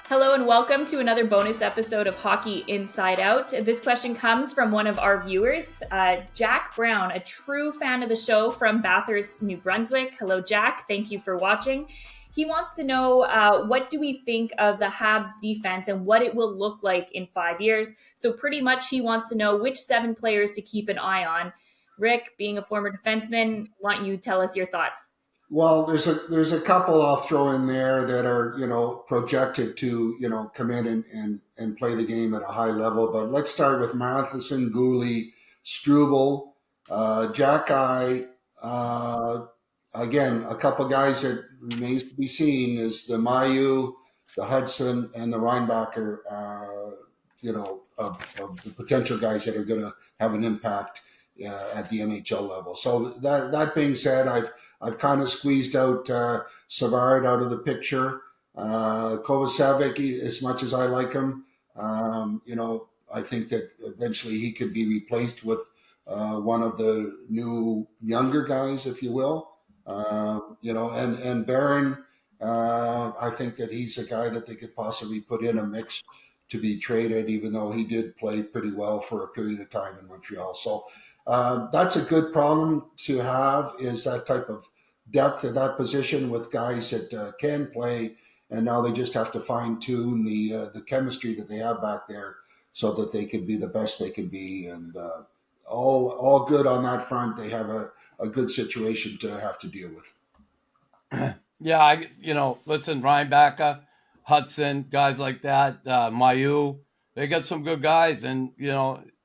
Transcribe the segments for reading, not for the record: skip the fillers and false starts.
Hello and welcome to another bonus episode of Hockey Inside Out. This question comes from one of our viewers, Jack Brown, a true fan of the show from Bathurst, New Brunswick. Hello, Jack. Thank you for watching. He wants to know what do we think of the Habs defense and what it will look like in 5 years. So pretty much he wants to know which 7 players to keep an eye on. Rick, being a former defenseman, why don't you tell us your thoughts? Well, there's a couple I'll throw in there that are, projected to, come in and play the game at a high level. But let's start with Matheson, Gooley, Struble, Jack-Eye. Again, a couple guys that remains to be seen is the Mailloux, the Hudson, and the Reinbacher, of the potential guys that are going to have an impact at the NHL level. So that being said, I've kind of squeezed out Savard out of the picture. Kovacevic, as much as I like him, I think that eventually he could be replaced with one of the new younger guys, if you will. And Barron, I think that he's a guy that they could possibly put in a mix to be traded, even though he did play pretty well for a period of time in Montreal. So that's a good problem to have, is that type of depth at that position with guys that can play, and now they just have to fine tune the chemistry that they have back there so that they can be the best they can be, and all good on that front. They have a good situation to have to deal with. Yeah, listen, Reinbacher, Hudson, guys like that, Mailloux, they got some good guys, and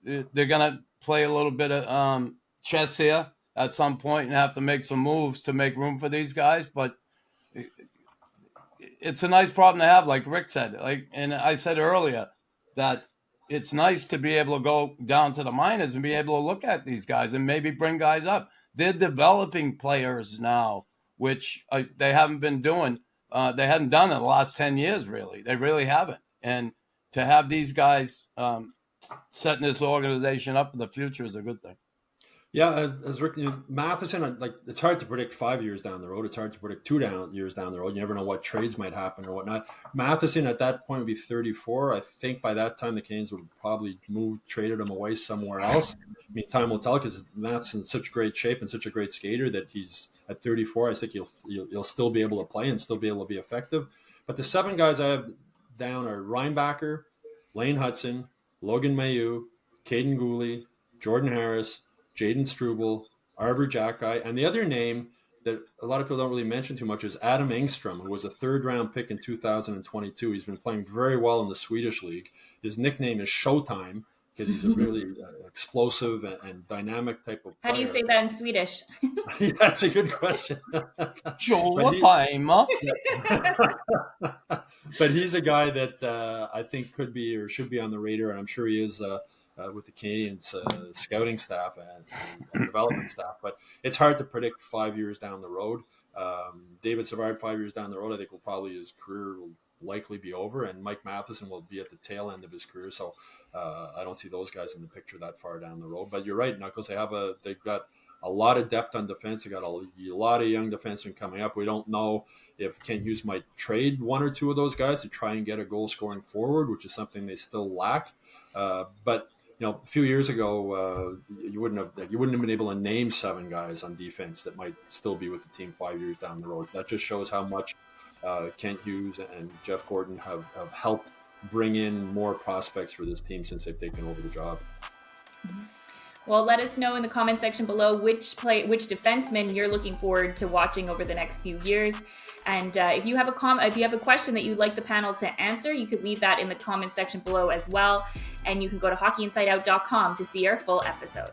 they're gonna play a little bit of chess here at some point and have to make some moves to make room for these guys. But it's a nice problem to have, like Rick said. And I said earlier that it's nice to be able to go down to the minors and be able to look at these guys and maybe bring guys up. They're developing players now, which they haven't been doing. They hadn't done in the last 10 years, really. They really haven't. And to have these guys setting this organization up for the future is a good thing. Yeah, as Rick, Matheson, it's hard to predict 5 years down the road. It's hard to predict 2 years down the road. You never know what trades might happen or whatnot. Matheson at that point would be 34. I think by that time the Canadiens would probably traded him away somewhere else. I mean, time will tell, because Matheson's in such great shape and such a great skater that he's at 34. I think he'll still be able to play and still be able to be effective. But the 7 guys I have down are Reinbacher, Lane Hudson, Logan Mailloux, Caden Gooley, Jordan Harris, Jaden Struble, Arbor Jack-Eye, and the other name that a lot of people don't really mention too much is Adam Engstrom, who was a 3rd-round pick in 2022. He's been playing very well in the Swedish league. His nickname is Showtime because he's a really explosive and dynamic type of player. How do you say that in Swedish? Yeah, that's a good question. Showtime. But he's a guy that I think could be or should be on the radar, and I'm sure he is with the Canadiens scouting staff and development staff. But it's hard to predict 5 years down the road. David Savard, 5 years down the road, I think his career will likely be over, and Mike Matheson will be at the tail end of his career. So I don't see those guys in the picture that far down the road. But you're right, Knuckles. They've got a lot of depth on defense. They got a lot of young defensemen coming up. We don't know if Kent Hughes might trade 1 or 2 of those guys to try and get a goal scoring forward, which is something they still lack. But a few years ago, you wouldn't have been able to name 7 guys on defense that might still be with the team 5 years down the road. That just shows how much Kent Hughes and Jeff Gordon have helped bring in more prospects for this team since they've taken over the job. Well, let us know in the comment section below which defenseman you're looking forward to watching over the next few years. And if you have a question that you'd like the panel to answer, you could leave that in the comment section below as well. And you can go to hockeyinsideout.com to see our full episode.